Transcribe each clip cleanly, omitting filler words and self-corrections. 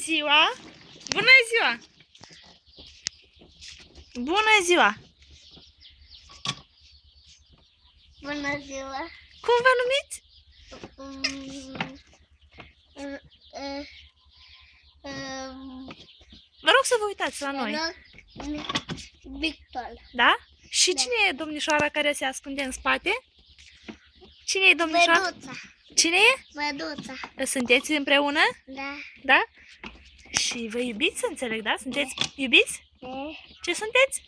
ziua! Bună ziua! Bună ziua! Bună ziua! Cum vă numiți? Vă rog să vă uitați la noi. Victor. Da? Și Da. cine e domnișoara care se ascunde în spate? Cine e domnișoara? Măduța. Cine e? Măduța. Sunteți împreună? Da. Da? Și vă iubiți, să înțeleg, da? Sunteți iubiți? Ce sunteți?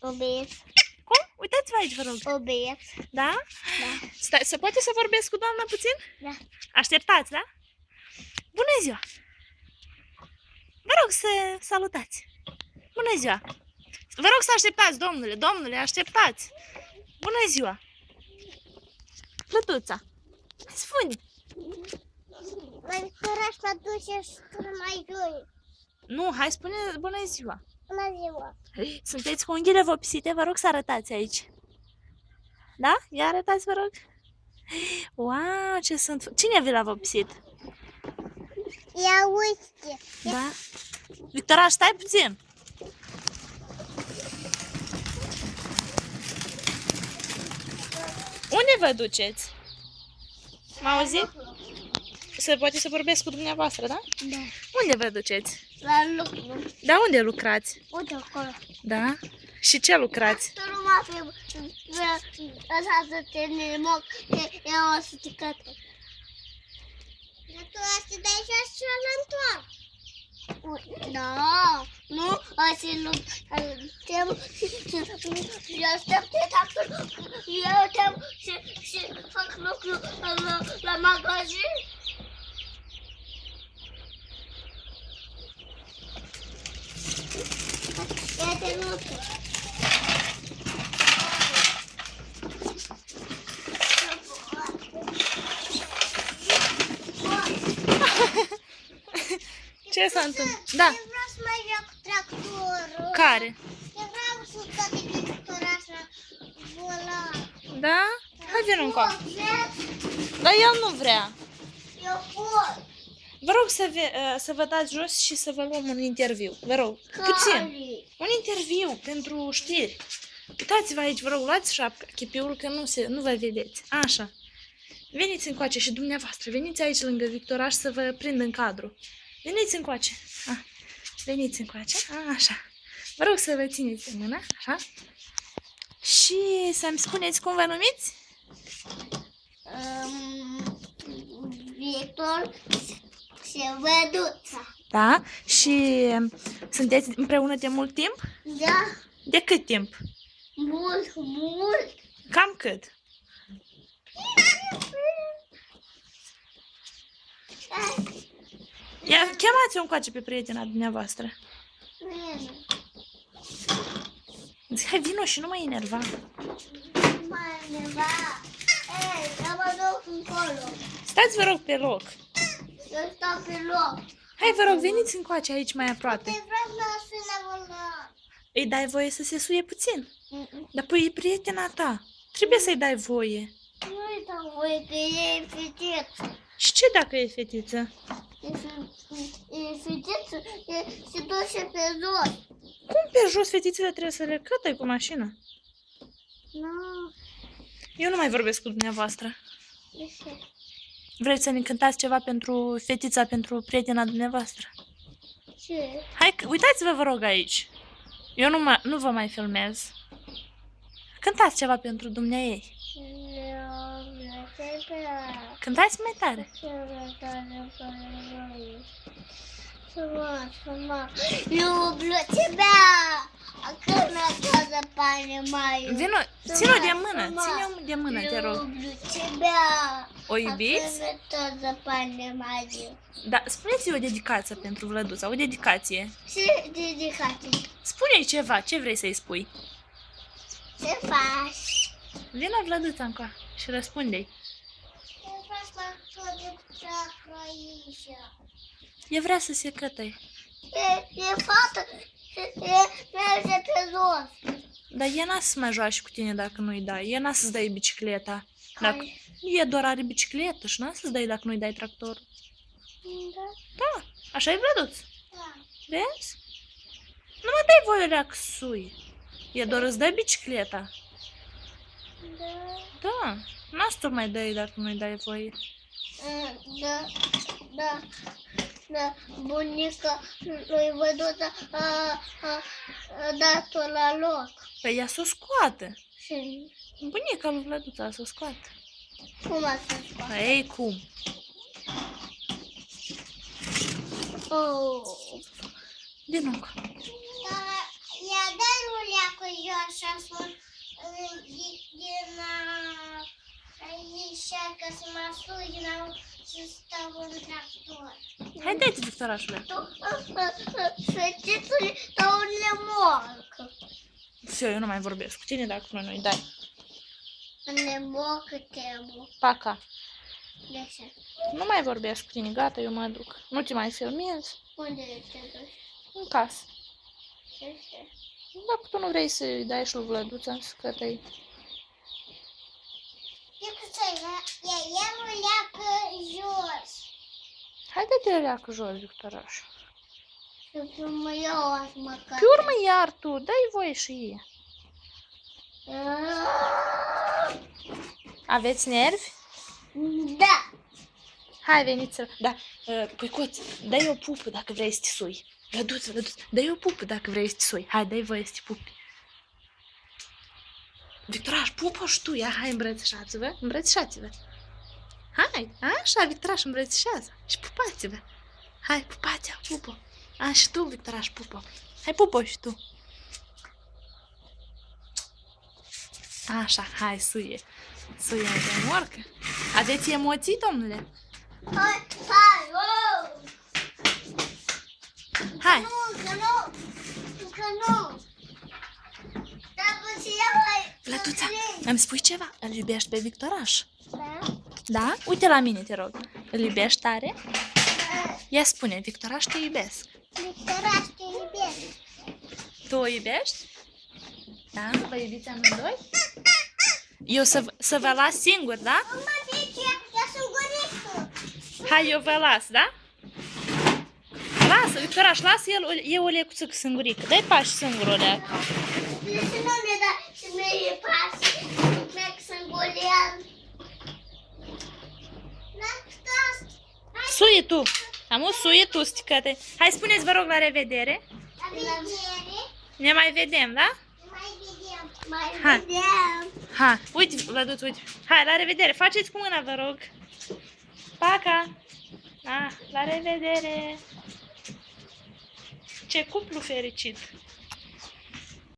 Obiect. Cum? Uitați-vă aici, vă rog. Obiect. Da? Da. Stai, se poate să vorbesc cu doamna puțin? Da. Așteptați, da? Bună ziua! Vă rog să salutați. Bună ziua! Vă rog să așteptați, domnule, domnule, așteptați. Bună ziua! Plătuța, hai spune. Victoraș mă duce și tu mai joi. Nu, hai spune bună ziua. Bună ziua. Sunteți cu unghiile vopsite, vă rog să arătați aici. Da? Ia arătați, vă rog. Wow, ce sunt... Cine vi l-a vopsit? Ia uite. Da? Victoraș, stai puțin. Unde vă duceți? M auziți? Se poate să vorbesc cu dumneavoastră, da? Da. Unde vă duceți? La lucru. Da, unde lucrați? Uite acolo. Da? Și ce lucrați? Tu nu mă fi... Așa să te nemoc. Eu o să te cătă. Dar tu o să dai jos și o întorc. Da, nu, așa nu. Eu aștept acolo. Eu te-am și fac lucru la magazin. Ia-te lucru. Ce s-a întâmplat? Da. Eu vreau să mai joc tractorul. Care? Eu vreau să toate victorașa volan. Da? Hai, vină încoa. Dar el nu vrea. Eu pot. Vă rog să vă dați jos și să vă luăm un interviu. Vă rog, puțin. Un interviu pentru știri. Uitați-vă aici, vă rog, luați șapca, chipiul, că nu vă vedeți. Așa. Veniți încoace și dumneavoastră. Veniți aici lângă Victoraș să vă prind în cadru. Veniți încoace. Veniți încoace. Așa. Vă rog să vă țineți în mână. Așa. Și să-mi spuneți cum vă numiți? Victor și Măduța. Da. Și sunteți împreună de mult timp? Da, De cât timp? mult, mult. Cam cât? Ia, chemați-o încoace pe prietena dumneavoastră. Zic, hai, vino și nu mă enerva. Mai neva. Ei, eu mă duc încolo. Stați, vă rog, pe loc. Eu stau pe loc. Hai, vă rog, veniți încoace aici mai aproape. Te vreau să sună volan. Îi dai voie să se suie puțin. Dar păi e prietena ta. Trebuie să-i dai voie. Nu-i dau voie că e fetiță. Și ce dacă e fetiță? E fetiță, se duce pe jos. Cum pe jos fetițele trebuie să le cătăi cu mașina? Nu, Eu nu mai vorbesc cu dumneavoastră. de ce? Vreți să ne cântați ceva pentru fetița, pentru prietena dumneavoastră? Ce? Hai, uitați-vă, vă rog, aici. Eu nu vă mai filmez. Cântați ceva pentru dumneaei. Cântați mai tare. Люблю тебя, когда понимаю. Vino, ține-o de mână, ține-o de mână, te rog. Люблю тебя, O iubiți? когда понимаю. Da, spuneți-i o dedicație pentru Vlăduța, o dedicație. Ce dedicație? Spune-i ceva, ce vrei să-i spui? Ce faci? Vino Vlăduța încoa și răspunde-i. Ce faci la tot de ceacră aici? E vrea să se cătăie. E fată, merge pe jos. Dar e n-a să mai joace cu tine dacă nu-i dai. E n-a să-ți dai bicicleta. Dacă... E doar are bicicletă și n-a să-ți dai dacă nu-i dai tractorul. Da. Da. Așa e, Vlăduț? Da. Vezi? Nu mă dai voie leac sui. E doar îți dai bicicleta. Da. Da. N-aș tu mai dai dacă nu-i dai voie. Da. Da. Da. Bunica lui Văduța a dat-o la loc. Păi ea s-o scoate. Și Bunica lui Vlăduța s-o scoate. cum a să fac? Ei, cum? Oh. Din nou. Ia dai rulea cu jos și spun din aici că să mă sui să stau în tractor. Haideți, Victorașule. Fetițele dau nemorcă. Все, eu nu mai vorbesc cu tine dacă nu-i dai. Nemorcă trebuie. Paca. De ce? Nu mai vorbesc cu tine, gata, eu mă duc. Nu te mai filmez. Unde te duci? În casă. De ce? Dacă tu nu vrei să-i dai și lui Vlăduța, că te-ai... Ia ruleacă jos. Haide-te leacă jos, Victoraș. Și mă iau azi măcar. Pe urmă iar tu, dai voie și ei. Aveți nervi? Da. Hai, veniți să... Da, Puicuț, dai o pupă dacă vrei să te sui. Vlăduț, dai o pupă dacă vrei să te sui. Hai, dai voie să te pupi. Victoraș, pupă și tu, ia, hai, îmbrățișați-vă, îmbrățișați-vă. Hai, așa, Victoraș, îmbrățișează și pupați-vă. Hai, pupați-o, pupă. A, și tu, Victoraș, pupă. Hai, pupă și tu. Așa, hai, suie. Suie de morcă. Aveți emoții, domnule? Hai, Hai. Că nu. Dacă ți iau mai... Vlăduța, îmi spui ceva? Îl iubești pe Victoraș? Da? Da? Uite la mine, te rog. Îl iubești tare? Ia spune, Victoraș, te iubesc. Victoraș, te iubesc. Tu o iubești? Da? Vă iubiți amândoi? Eu să vă las singur, da? Mă, deci, eu sunt gurică. Hai, eu vă las, da? Lasă, Victoraș, lasă eu o lecuță cu singurică. Dai pași singur o leacă. Și nu mi-e dat și mi-e pas. Merg să-mi goleam. Suie tu. Amu, suie tu, sticăte. Hai, spuneți, vă rog, la revedere. La vedere. Ne mai vedem, da? Mai vedem. Mai Hai. vedem. Hai, uite, Vlăduț, uite. Hai, la revedere. Faceți cu mâna, vă rog. Paca. La revedere. Ce cuplu fericit.